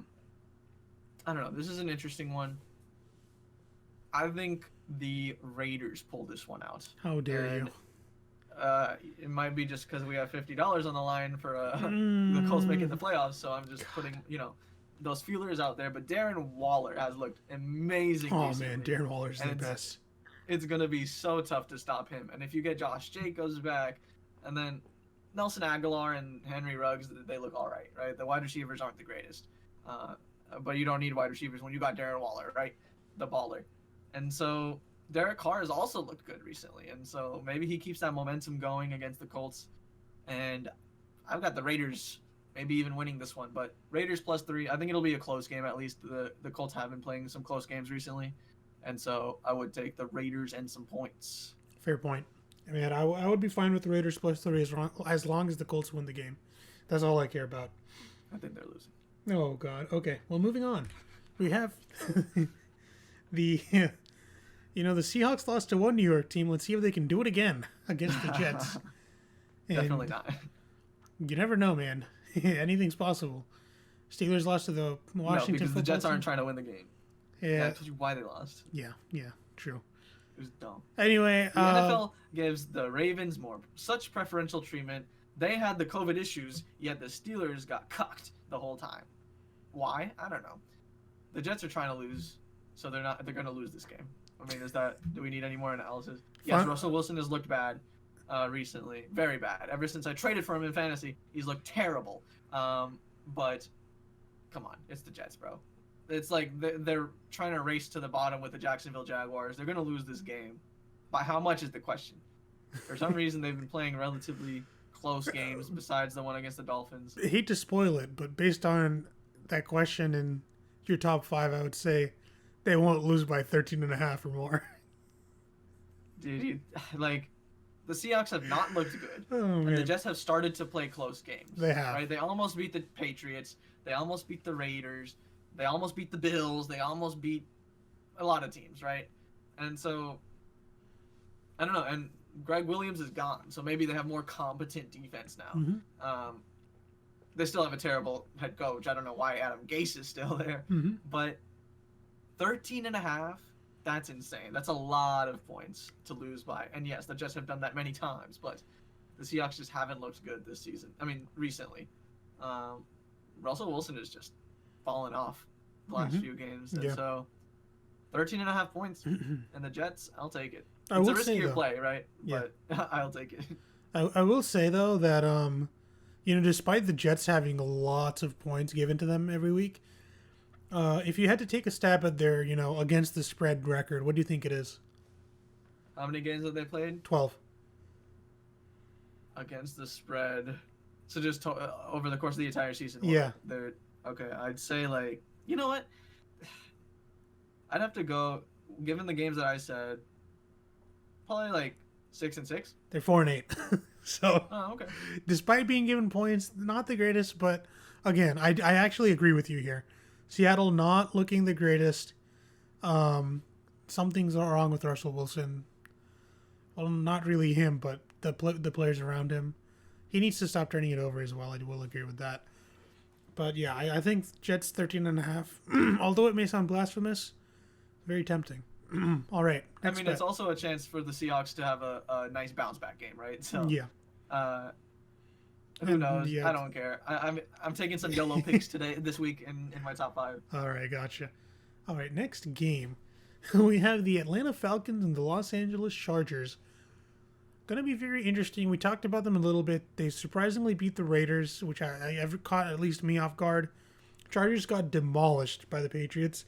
don't know. This is an interesting one. I think the Raiders pulled this one out. How dare you? It might be just because we have $50 on the line for the Colts making the playoffs, so I'm just putting those feelers out there. But Darren Waller has looked amazing. Oh recently, man, Darren Waller's the best. It's gonna be so tough to stop him. And if you get Josh Jacobs back, and then Nelson Aguilar and Henry Ruggs, they look all right, right? The wide receivers aren't the greatest, but you don't need wide receivers when you got Darren Waller, right? The baller. And so Derek Carr has also looked good recently, and so maybe he keeps that momentum going against the Colts. And I've got the Raiders maybe even winning this one, but Raiders +3. I think it'll be a close game at least. The Colts have been playing some close games recently, and so I would take the Raiders and some points. Fair point. I mean, I would be fine with the Raiders +3 as long as the Colts win the game. That's all I care about. I think they're losing. Oh, God. Okay. Well, moving on. We have the Seahawks lost to one New York team. Let's see if they can do it again against the Jets. Definitely not. You never know, man. Anything's possible. Steelers lost to the Washington because the Jets team. aren't trying to win the game. Yeah. That's why they lost. Yeah, true. It was dumb. Anyway, the NFL gives the Ravens such preferential treatment. They had the COVID issues, yet the Steelers got cucked the whole time. Why? I don't know. The Jets are trying to lose, so they're going to lose this game. I mean, do we need any more analysis? Yes, Russell Wilson has looked bad recently. Very bad. Ever since I traded for him in fantasy, he's looked terrible. But come on, it's the Jets, bro. It's like they're trying to race to the bottom with the Jacksonville Jaguars. They're going to lose this game. By how much is the question? For some reason, they've been playing relatively close games besides the one against the Dolphins. I hate to spoil it, but based on that question and your top 5, I would say they won't lose by 13.5 or more. Dude, the Seahawks have not looked good. Oh, man. And the Jets have started to play close games. They have. Right? They almost beat the Patriots. They almost beat the Raiders. They almost beat the Bills. They almost beat a lot of teams, right? And so, I don't know. And Greg Williams is gone, so maybe they have more competent defense now. Mm-hmm. They still have a terrible head coach. I don't know why Adam Gase is still there. Mm-hmm. But 13.5, that's insane. That's a lot of points to lose by. And yes, the Jets have done that many times, but the Seahawks just haven't looked good this season. I mean, recently. Russell Wilson is just fallen off the last few games. And so 13.5 points. And the Jets, I'll take it. It's a riskier play, right? Yeah. But I'll take it. I will say, though, that, despite the Jets having lots of points given to them every week, if you had to take a stab at their, against the spread record, what do you think it is? How many games have they played? 12. Against the spread. So just over the course of the entire season? Yeah. Okay, I'd say, you know what? I'd have to go, given the games that I said, probably 6-6. They're 4-8. So, okay. Despite being given points, not the greatest, but again, I actually agree with you here. Seattle not looking the greatest. Something's wrong with Russell Wilson. Well, not really him, but the players around him. He needs to stop turning it over as well. I will agree with that. But yeah, I think Jets 13.5, although it may sound blasphemous, very tempting. All right. I mean, it's also a chance for the Seahawks to have a nice bounce back game, right? So yeah. Who knows? Yeah. I don't care. I'm taking some YOLO picks this week in my top 5. All right, gotcha. All right, next game, we have the Atlanta Falcons and the Los Angeles Chargers. Going to be very interesting. We talked about them a little bit. They surprisingly beat the Raiders, which I ever caught at least me off guard. Chargers got demolished by the Patriots.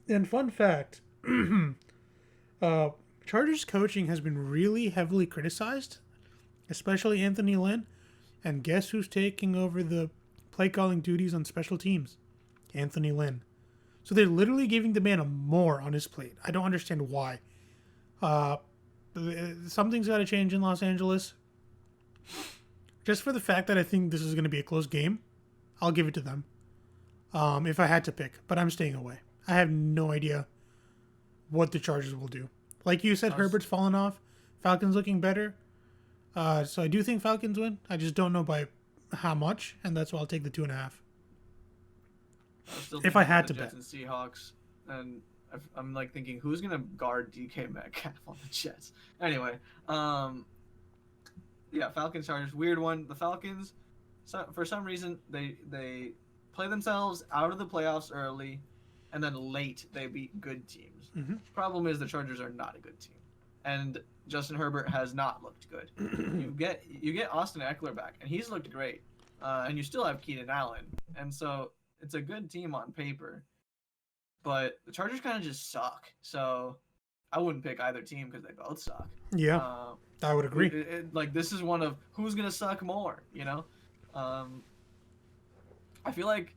And fun fact, Chargers coaching has been really heavily criticized, especially Anthony Lynn. And guess who's taking over the play calling duties on special teams? Anthony Lynn. So they're literally giving the man more on his plate. I don't understand why. Uh, Something's got to change in Los Angeles. Just for the fact that I think this is going to be a close game, I'll give it to them. If I had to pick, but I'm staying away. I have no idea what the Chargers will do. Like you said, Herbert's fallen off. Falcons looking better. So I do think Falcons win. I just don't know by how much, and that's why I'll take the 2.5. If I had to bet. And Seahawks, and I'm like thinking, who's gonna guard DK Metcalf on the Jets? Anyway, yeah, Falcons Chargers, weird one. The Falcons, for some reason, they play themselves out of the playoffs early, and then late they beat good teams. Mm-hmm. Problem is the Chargers are not a good team, and Justin Herbert has not looked good. you get Austin Eckler back, and he's looked great, and you still have Keenan Allen, and so it's a good team on paper, but the Chargers kind of just suck. So I wouldn't pick either team because they both suck. Yeah, I would agree. Like this is one of who's gonna suck more, you know. I feel like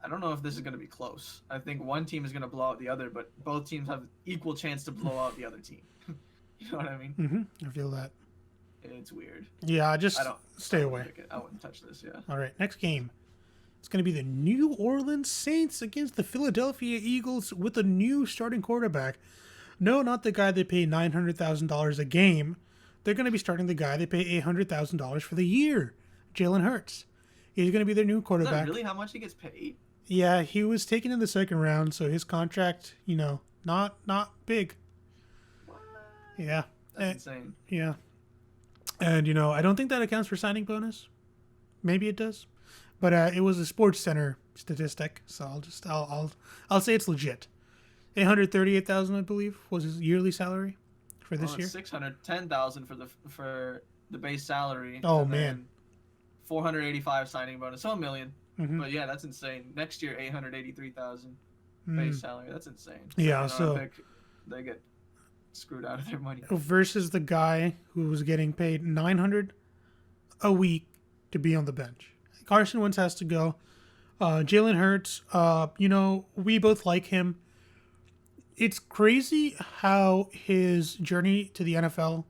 I don't know if this is gonna be close. I think one team is gonna blow out the other, but both teams have equal chance to blow out the other team. You know what I mean? Mm-hmm. I feel that. It's weird. Yeah, just stay away. I wouldn't touch this. Yeah. All right, next game. It's going to be the New Orleans Saints against the Philadelphia Eagles with a new starting quarterback. No, not the guy they pay $900,000 a game. They're going to be starting the guy they pay $800,000 for the year, Jalen Hurts. He's going to be their new quarterback. Is that really how much he gets paid? Yeah, he was taken in the second round, so his contract, not big. What? Yeah. That's insane. Yeah. And, I don't think that accounts for signing bonus. Maybe it does. But it was a Sports Center statistic, so I'll say it's legit. $838,000, I believe, was his yearly salary for this year. $610,000 for the base salary. Oh man, $485 signing bonus, so $1 million. Mm-hmm. But yeah, that's insane. Next year, $883,000 base salary. That's insane. Yeah, so they get screwed out of their money. Versus the guy who was getting paid $900 a week to be on the bench. Carson Wentz has to go. Jalen Hurts, we both like him. It's crazy how his journey to the NFL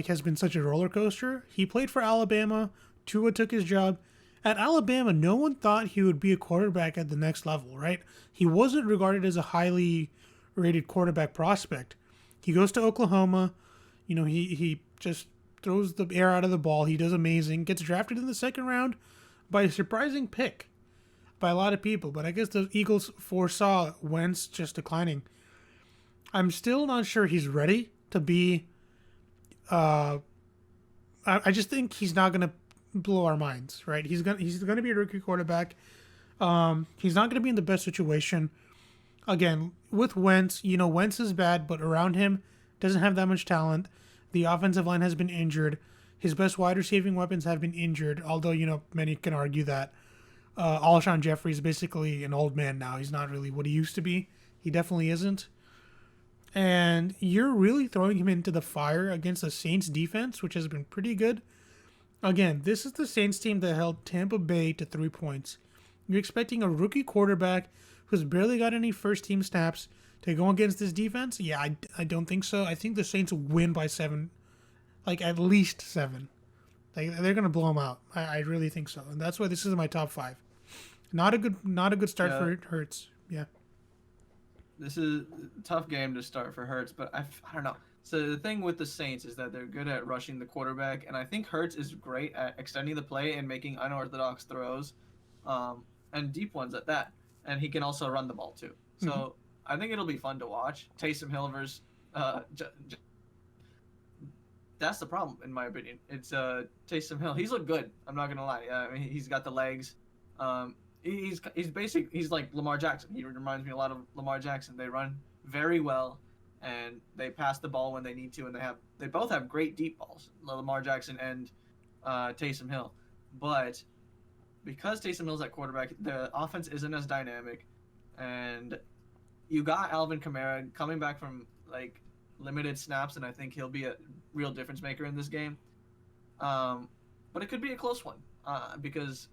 has been such a roller coaster. He played for Alabama. Tua took his job. At Alabama, no one thought he would be a quarterback at the next level, right? He wasn't regarded as a highly rated quarterback prospect. He goes to Oklahoma. He just throws the air out of the ball. He does amazing. Gets drafted in the second round by a surprising pick by a lot of people. But I guess the Eagles foresaw Wentz just declining. I'm still not sure he's ready to be... I just think he's not going to blow our minds, right? He's going to be a rookie quarterback. He's not going to be in the best situation. Again, with Wentz, Wentz is bad, but around him doesn't have that much talent. The offensive line has been injured. His best wide receiving weapons have been injured, although, many can argue that Alshon Jeffrey is basically an old man now. He's not really what he used to be. He definitely isn't. And you're really throwing him into the fire against the Saints defense, which has been pretty good. Again, this is the Saints team that held Tampa Bay to 3 points. You're expecting a rookie quarterback who's barely got any first-team snaps to go against this defense? Yeah, I don't think so. I think the Saints win by 7. At least 7. They're gonna blow them out. I really think so, and that's why this is my top 5. Not a good start for Hurts. Yeah. This is a tough game to start for Hurts, but I don't know. So the thing with the Saints is that they're good at rushing the quarterback, and I think Hurts is great at extending the play and making unorthodox throws, and deep ones at that. And he can also run the ball too. So I think it'll be fun to watch. Taysom Hill versus that's the problem, in my opinion. It's Taysom Hill. He's looked good. I'm not gonna lie. I mean, he's got the legs. He's like Lamar Jackson. He reminds me a lot of Lamar Jackson. They run very well, and they pass the ball when they need to, and they both have great deep balls, Lamar Jackson and Taysom Hill. But because Taysom Hill's at quarterback, the offense isn't as dynamic, and you got Alvin Kamara coming back from limited snaps, and I think he'll be a real difference maker in this game. but it could be a close one because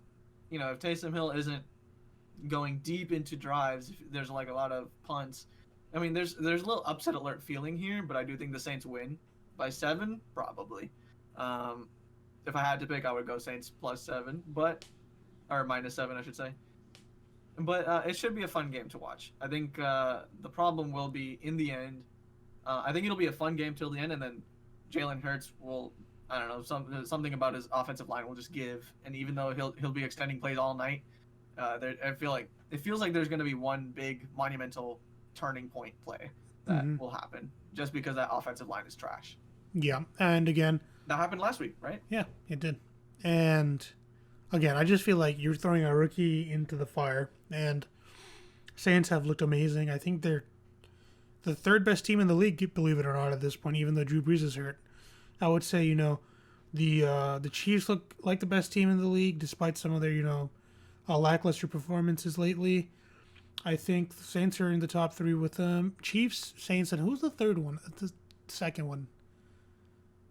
if Taysom Hill isn't going deep into drives, if there's like a lot of punts. I mean, there's a little upset alert feeling here, but I do think the Saints win by 7, probably. If I had to pick, I would go Saints +7, or -7, I should say. But it should be a fun game to watch. I think the problem will be in the end. I think it'll be a fun game till the end, and then Jalen Hurts will, I don't know, something about his offensive line will just give. And even though he'll be extending plays all night, I feel like it feels like there's going to be one big monumental turning point play that will happen just because that offensive line is trash. Yeah, and again, that happened last week, right? Yeah, it did. And again, I just feel like you're throwing a rookie into the fire, and Saints have looked amazing. I think they're the third best team in the league, believe it or not, at this point, even though Drew Brees is hurt. I would say, the Chiefs look like the best team in the league, despite some of their, lackluster performances lately. I think the Saints are in the top 3 with them. Chiefs, Saints, and who's the third one? The second one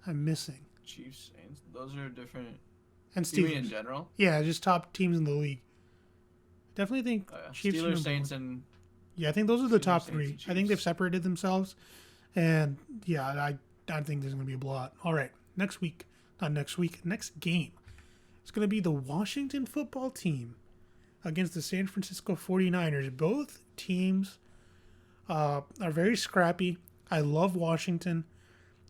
I'm missing. Chiefs, Saints, those are different. And Steelers in general. Yeah, just top teams in the league. Definitely think Chiefs, Steelers, Saints, and I think those are the Steelers, top Saints, 3. I think they've separated themselves, and I think there's going to be a blowout. All right, next game. It's going to be the Washington football team against the San Francisco 49ers. Both teams are very scrappy. I love Washington.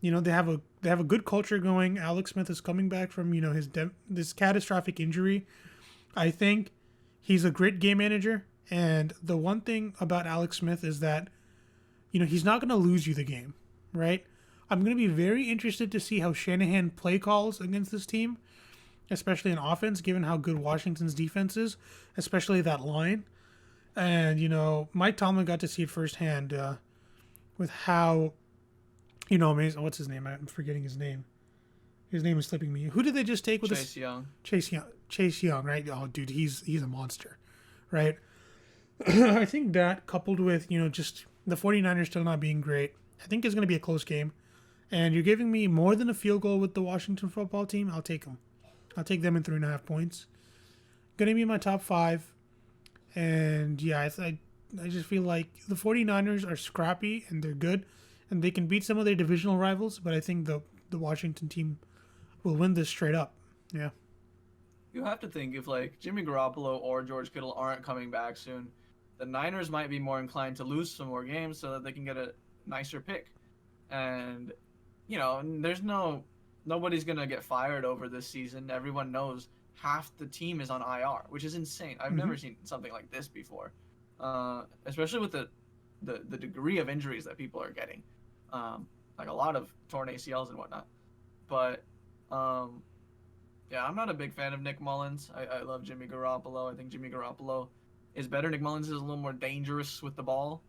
They have a good culture going. Alex Smith is coming back from this catastrophic injury. I think he's a great game manager, and the one thing about Alex Smith is that he's not going to lose you the game, right? I'm going to be very interested to see how Shanahan play calls against this team, especially in offense, given how good Washington's defense is, especially that line. And Mike Tomlin got to see it firsthand with how. Amazing. What's his name? I'm forgetting his name. His name is slipping me. Who did they just take with Chase Young? Chase Young, right? Oh, dude, he's a monster, right? I think that coupled with, just the 49ers still not being great, I think it's going to be a close game. And you're giving me more than a field goal with the Washington football team. I'll take them. I'll take them in 3.5 points. Going to be my top 5. And yeah, I just feel like the 49ers are scrappy and they're good. And they can beat some of their divisional rivals, but I think the Washington team will win this straight up. Yeah. You have to think if Jimmy Garoppolo or George Kittle aren't coming back soon, the Niners might be more inclined to lose some more games so that they can get a nicer pick. And there's nobody's gonna get fired over this season. Everyone knows half the team is on IR, which is insane. I've never seen something like this before, especially with the degree of injuries that people are getting. Like a lot of torn ACLs and whatnot. But, I'm not a big fan of Nick Mullins. I love Jimmy Garoppolo. I think Jimmy Garoppolo is better. Nick Mullins is a little more dangerous with the ball.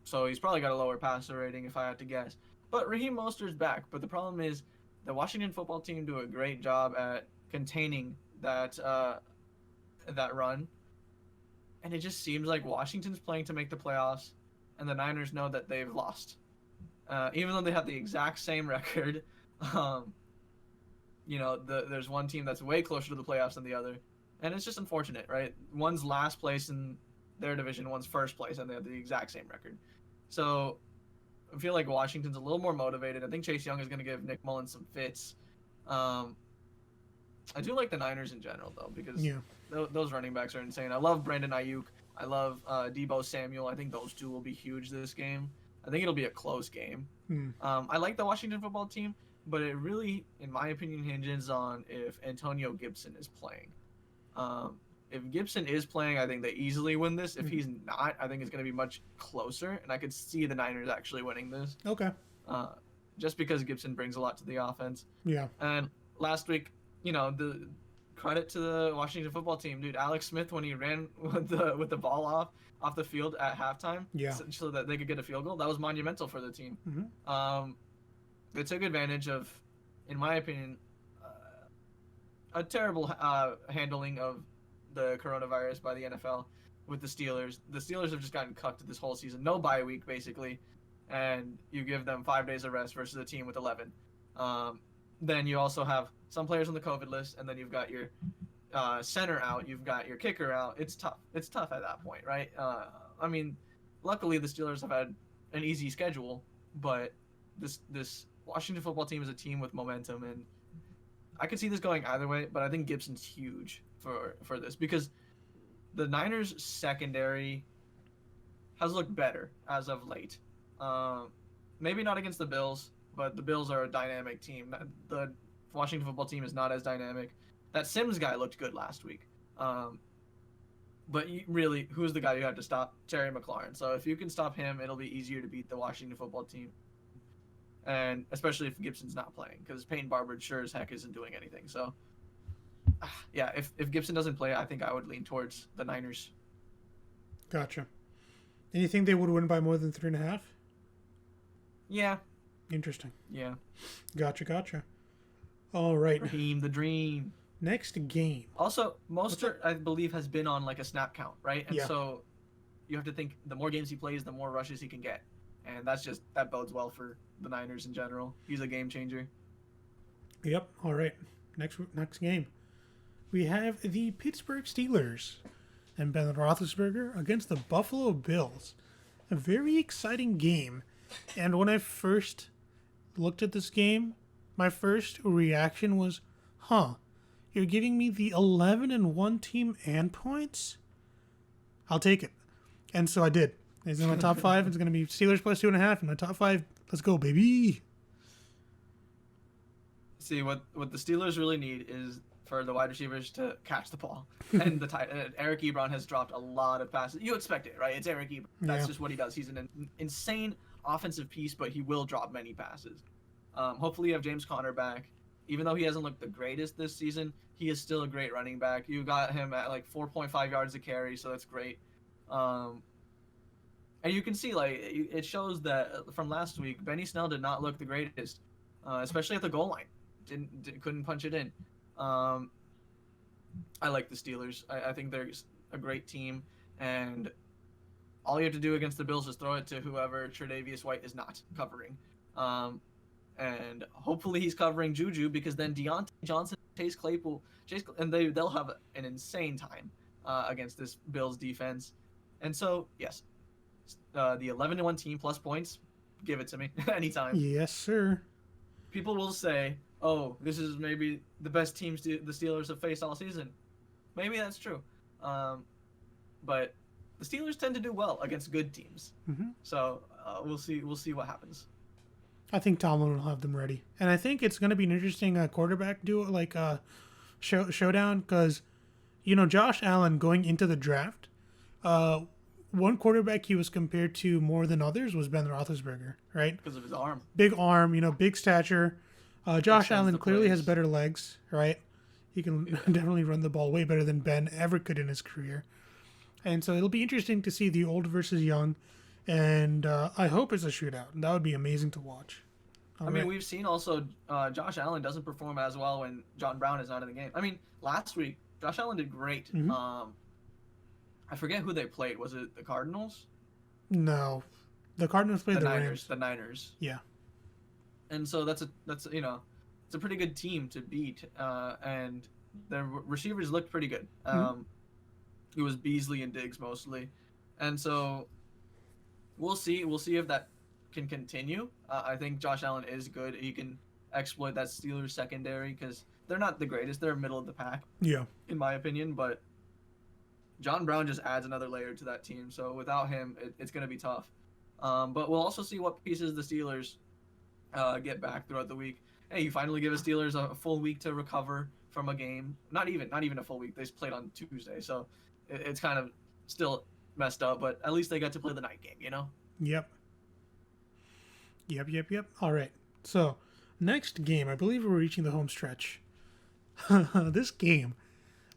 So he's probably got a lower passer rating if I had to guess. But Raheem Mostert's back. But the problem is the Washington football team do a great job at containing that run. And it just seems like Washington's playing to make the playoffs, and the Niners know that they've lost. Even though they have the exact same record, there's one team that's way closer to the playoffs than the other. And it's just unfortunate, right? One's last place in their division, one's first place, and they have the exact same record. So I feel like Washington's a little more motivated. I think Chase Young is going to give Nick Mullins some fits. I do like the Niners in general, though, because those running backs are insane. I love Brandon Ayuk. I love Deebo Samuel. I think those two will be huge this game. I think it'll be a close game. I like the Washington football team, but it really, in my opinion, hinges on if Antonio Gibson is playing. If Gibson is playing, I think they easily win this. If he's not, I think it's going to be much closer, and I could see the Niners actually winning this. Okay. Just because Gibson brings a lot to the offense. Yeah. And last week, the credit to the Washington football team, dude. Alex Smith, when he ran with the ball off the field at halftime, so that they could get a field goal, that was monumental for the team. They took advantage of, in my opinion, a terrible handling of the coronavirus by the NFL with the Steelers. The Steelers have just gotten cucked this whole season. No bye week, basically. And you give them 5 days of rest versus a team with 11. then you also have some players on the COVID list, and then you've got your center out, you've got your kicker out. It's tough. It's tough at that point, right? I mean, luckily the Steelers have had an easy schedule, but this Washington football team is a team with momentum, and I could see this going either way. But I think Gibson's huge for this because the Niners secondary has looked better as of late. Maybe not against the Bills, but the Bills are a dynamic team. The Washington football team is not as dynamic. That Sims guy looked good last week. But really, who's the guy you have to stop? Terry McLaurin. So if you can stop him, it'll be easier to beat the Washington football team. And especially if Gibson's not playing, because Peyton Barber sure as heck isn't doing anything. So, yeah, if Gibson doesn't play, I think I would lean towards the Niners. Gotcha. And you think they would win by more than 3.5? Yeah. Interesting. Yeah. Gotcha. All right. Raheem the Dream. Next game. Also, Mostert, I believe, has been on like a snap count, right? And so you have to think the more games he plays, the more rushes he can get. And that bodes well for the Niners in general. He's a game changer. Yep. All right. Next game. We have the Pittsburgh Steelers and Ben Roethlisberger against the Buffalo Bills. A very exciting game. And when I first looked at this game, my first reaction was, you're giving me the 11-1 team and points? I'll take it. And so I did. It's in my top 5. It's going to be Steelers plus 2.5 in my top 5. Let's go, baby. See, what the Steelers really need is for the wide receivers to catch the ball. And Eric Ebron has dropped a lot of passes. You expect it, right? It's Eric Ebron. That's just what he does. He's an insane offensive piece, but he will drop many passes. Hopefully you have James Conner back. Even though he hasn't looked the greatest this season, he is still a great running back. You got him at like 4.5 yards a carry, so that's great. And you can see, like, it shows that from last week, Benny Snell did not look the greatest, especially at the goal line. Couldn't punch it in. I like the Steelers. I think they're a great team, and all you have to do against the Bills is throw it to whoever Tre'Davious White is not covering. And hopefully he's covering Juju, because then Deontay Johnson, Chase Claypool, and they'll have an insane time against this Bills defense. And so, yes, the 11-1 team plus points, give it to me anytime. Yes, sir. People will say, oh, this is maybe the best teams the Steelers have faced all season. Maybe that's true. But the Steelers tend to do well against good teams. Mm-hmm. So we'll see what happens. I think Tomlin will have them ready. And I think it's going to be an interesting quarterback duo, like showdown, because, Josh Allen going into the draft, one quarterback he was compared to more than others was Ben Roethlisberger, right? Because of his arm. Big arm, big stature. Josh Allen clearly has better legs, right? He can definitely run the ball way better than Ben ever could in his career. And so it'll be interesting to see the old versus young. And I hope it's a shootout. That would be amazing to watch. I mean, we've seen also Josh Allen doesn't perform as well when John Brown is not in the game. I mean, last week, Josh Allen did great. Mm-hmm. I forget who they played. Was it the Cardinals? No. The Cardinals played the Niners. Rams. The Niners. Yeah. And so that's it's a pretty good team to beat. And their receivers looked pretty good. It was Beasley and Diggs mostly. And so we'll see if that can continue. I think Josh Allen is good. He can exploit that Steelers secondary because they're not the greatest. They're middle of the pack. Yeah. In my opinion, but John Brown just adds another layer to that team. So without him, it's going to be tough. But we'll also see what pieces the Steelers get back throughout the week. Hey, you finally give the Steelers a full week to recover from a game. Not even a full week. They played on Tuesday, so it's kind of still messed up. But at least they got to play the night game, Yep. All right. So, next game, I believe we're reaching the home stretch. This game,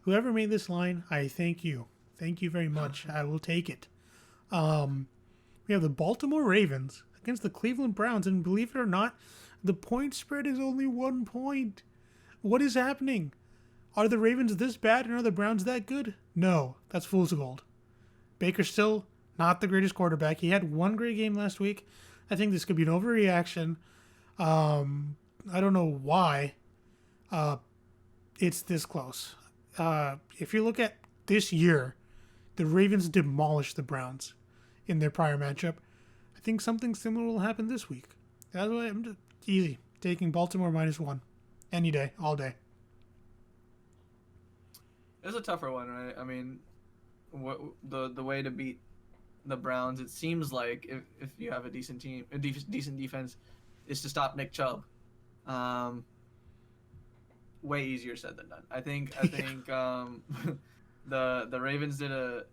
whoever made this line, I thank you. Thank you very much. I will take it. We have the Baltimore Ravens against the Cleveland Browns, and believe it or not, the point spread is only 1 point. What is happening? Are the Ravens this bad and are the Browns that good? No, that's fool's gold. Baker's still not the greatest quarterback. He had one great game last week. I think this could be an overreaction. don't know why it's this close. If you look at this year, the Ravens demolished the Browns in their prior matchup. I think something similar will happen this week. That's why I'm just easy taking Baltimore -1 any day, all day. It's a tougher one, right? I mean, the way to beat the Browns, it seems like if you have a decent team, decent defense, is to stop Nick Chubb. Way easier said than done. I think the Ravens did a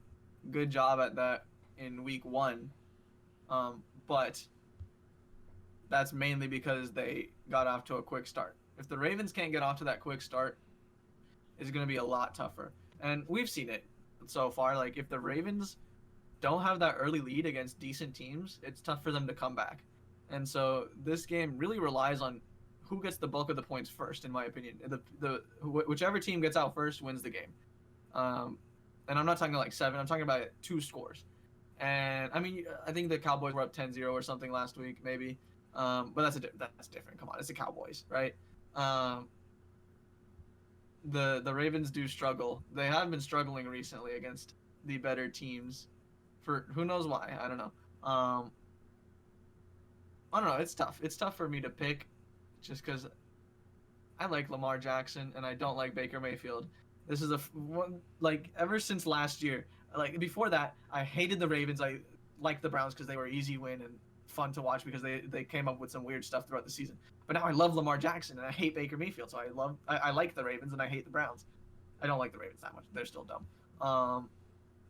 good job at that in week 1, but that's mainly because they got off to a quick start. If the Ravens can't get off to that quick start, it's going to be a lot tougher. And we've seen it so far. Like, if the Ravens don't have that early lead against decent teams, it's tough for them to come back. And so this game really relies on who gets the bulk of the points first, in my opinion. Whichever team gets out first wins the game. And I'm not talking like 7. I'm talking about 2 scores. And, I mean, I think the Cowboys were up 10-0 or something last week, maybe. But that's different. Come on, it's the Cowboys, right? The Ravens do struggle. They have been struggling recently against the better teams, for who knows why. I don't know. I don't know. It's tough. It's tough for me to pick, just because I like Lamar Jackson and I don't like Baker Mayfield. This is ever since last year. Like, before that, I hated the Ravens. I liked the Browns because they were easy win and fun to watch because they came up with some weird stuff throughout the season. But now I love Lamar Jackson and I hate Baker Mayfield. So I like the Ravens and I hate the Browns. I don't like the Ravens that much. They're still dumb.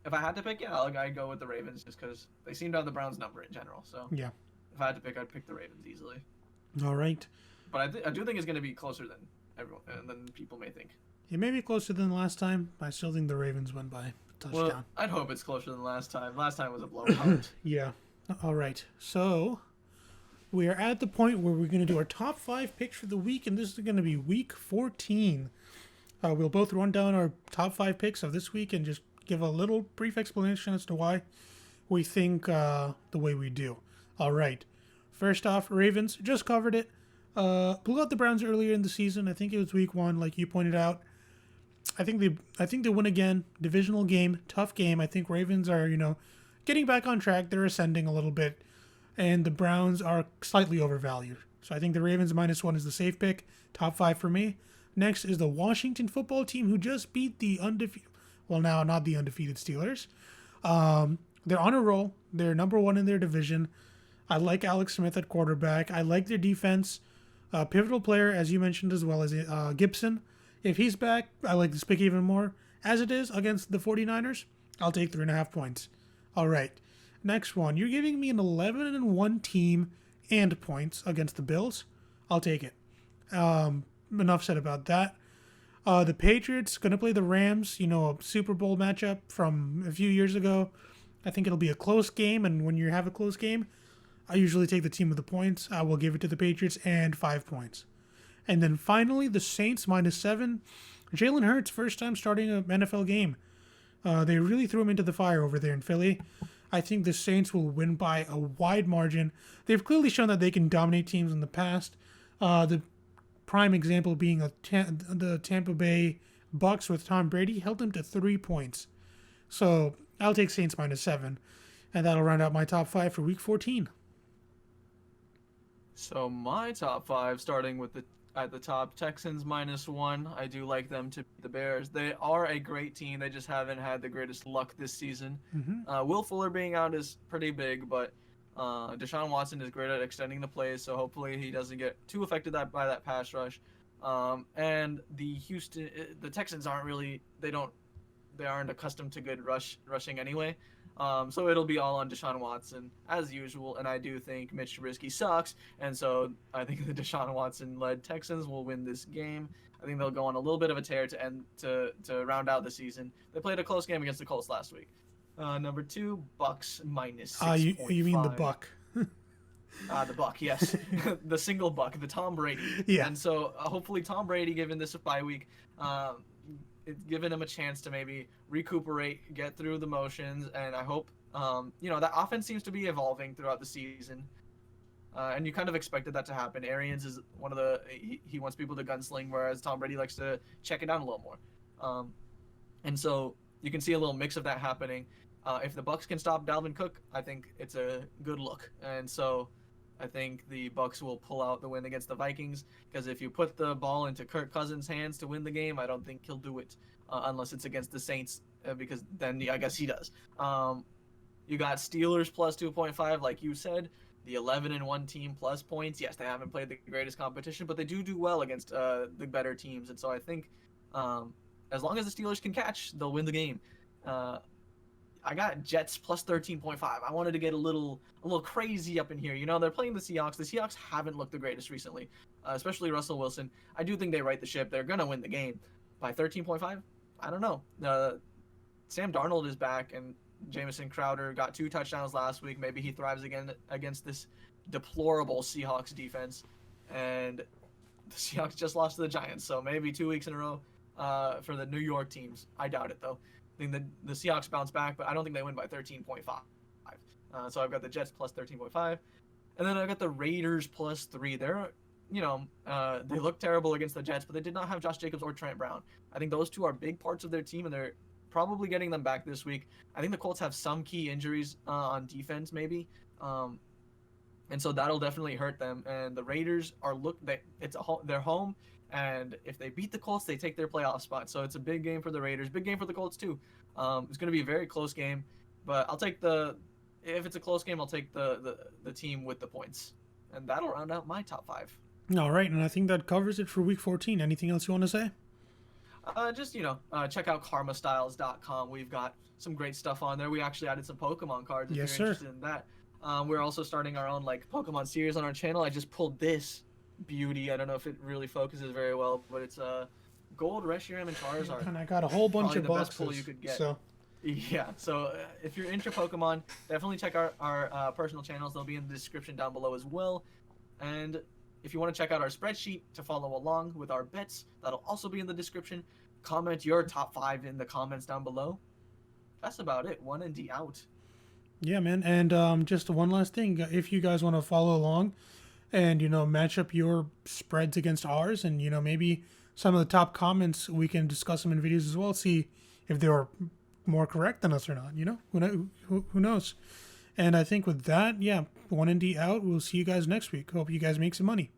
If I had to pick, I'd go with the Ravens just because they seem to have the Browns number in general. So yeah, if I had to pick, I'd pick the Ravens easily. All right. But I do think it's going to be closer than than people may think. It may be closer than last time. I still think the Ravens win by a touchdown. Well, I'd hope it's closer than last time. Last time was a blowout. Yeah. All right. So we are at the point where we're going to do our top 5 picks for the week, and this is going to be week 14. We'll both run down our top 5 picks of this week and just give a little brief explanation as to why we think the way we do. All right. First off, Ravens, just covered it. Blew out the Browns earlier in the season. I think it was week 1, like you pointed out. I think they win again. Divisional game, tough game. I think Ravens are, getting back on track. They're ascending a little bit. And the Browns are slightly overvalued. So I think the Ravens -1 is the safe pick. Top 5 for me. Next is the Washington football team, who just beat the undefeated, well, now not the undefeated Steelers. They're on a roll. They're number 1 in their division. I like Alex Smith at quarterback. I like their defense. Pivotal player, as you mentioned, as well as Gibson. If he's back, I like this pick even more. As it is against the 49ers, I'll take 3.5 points. All right. Next one. You're giving me an 11-1 team and points against the Bills. I'll take it. Enough said about that. The Patriots going to play the Rams, a Super Bowl matchup from a few years ago. I think it'll be a close game, and when you have a close game, I usually take the team with the points. I will give it to the Patriots and 5 points. And then finally, the Saints -7. Jalen Hurts, first time starting an NFL game. They really threw him into the fire over there in Philly. I think the Saints will win by a wide margin. They've clearly shown that they can dominate teams in the past. The prime example being the Tampa Bay Bucks with Tom Brady held them to 3 points. So I'll take Saints -7, and that'll round out my top 5 for Week 14. So my top 5, starting with at the top, Texans -1. I do like them to beat the Bears. They are a great team. They just haven't had the greatest luck this season. Mm-hmm. Will Fuller being out is pretty big, but Deshaun Watson is great at extending the plays, so hopefully he doesn't get too affected by that pass rush. And the Texans they aren't accustomed to good rushing anyway. So it'll be all on Deshaun Watson as usual, and I do think Mitch Trubisky sucks, and so I think the Deshaun Watson-led Texans will win this game. I think they'll go on a little bit of a tear to round out the season. They played a close game against the Colts last week. Number 2, Bucks -6.5. You mean the Buck? The Buck, yes. The single Buck, the Tom Brady. Yeah. And so hopefully Tom Brady, given this a bye week, it's given him a chance to maybe recuperate, get through the motions, and I hope, that offense seems to be evolving throughout the season. And you kind of expected that to happen. Arians is one of the he wants people to gunsling, whereas Tom Brady likes to check it down a little more. And so you can see a little mix of that happening. If the Bucs can stop Dalvin Cook, I think it's a good look. And so I think the Bucs will pull out the win against the Vikings, because if you put the ball into Kirk Cousins' hands to win the game, I don't think he'll do it unless it's against the Saints, because then I guess he does. You got Steelers plus 2.5, like you said. The 11-1 team plus points. Yes, they haven't played the greatest competition, but they do well against the better teams. And so I think as long as the Steelers can catch, they'll win the game. I got Jets plus 13.5. I wanted to get a little crazy up in here. You know, they're playing the Seahawks. The Seahawks haven't looked the greatest recently, especially Russell Wilson. I do think they right the ship. They're going to win the game. By 13.5? I don't know. Sam Darnold is back, and Jamison Crowder got 2 touchdowns last week. Maybe he thrives again against this deplorable Seahawks defense. And the Seahawks just lost to the Giants, so maybe 2 weeks in a row for the New York teams. I doubt it, though. I think the Seahawks bounce back, but I don't think they win by 13.5. So I've got the Jets plus 13.5. And then I've got the Raiders plus 3. They're, they look terrible against the Jets, but they did not have Josh Jacobs or Trent Brown. I think those two are big parts of their team, and they're probably getting them back this week. I think the Colts have some key injuries on defense, maybe. And so that'll definitely hurt them. And the Raiders they're home. And if they beat the Colts, they take their playoff spot. So it's a big game for the Raiders. Big game for the Colts, too. It's going to be a very close game. But I'll take if it's a close game, I'll take the team with the points. And that'll round out my top 5. All right, and I think that covers it for Week 14. Anything else you want to say? Just, check out karmastyles.com. We've got some great stuff on there. We actually added some Pokemon cards if you're interested in that. We're also starting our own Pokemon series on our channel. I just pulled this beauty. I don't know if it really focuses very well, but it's Gold, Reshiram, and Charizard. And I got a whole bunch of boxes. Best pull you could get. So. Yeah, so if you're into Pokemon, definitely check our personal channels. They'll be in the description down below as well. And if you want to check out our spreadsheet to follow along with our bets, that'll also be in the description. Comment your top 5 in the comments down below. That's about it. 1&D out. Yeah, man. And just one last thing. If you guys want to follow along and, match up your spreads against ours, and, maybe some of the top comments, we can discuss them in videos as well, see if they were more correct than us or not. Who knows? And I think with that, 1&D out. We'll see you guys next week. Hope you guys make some money.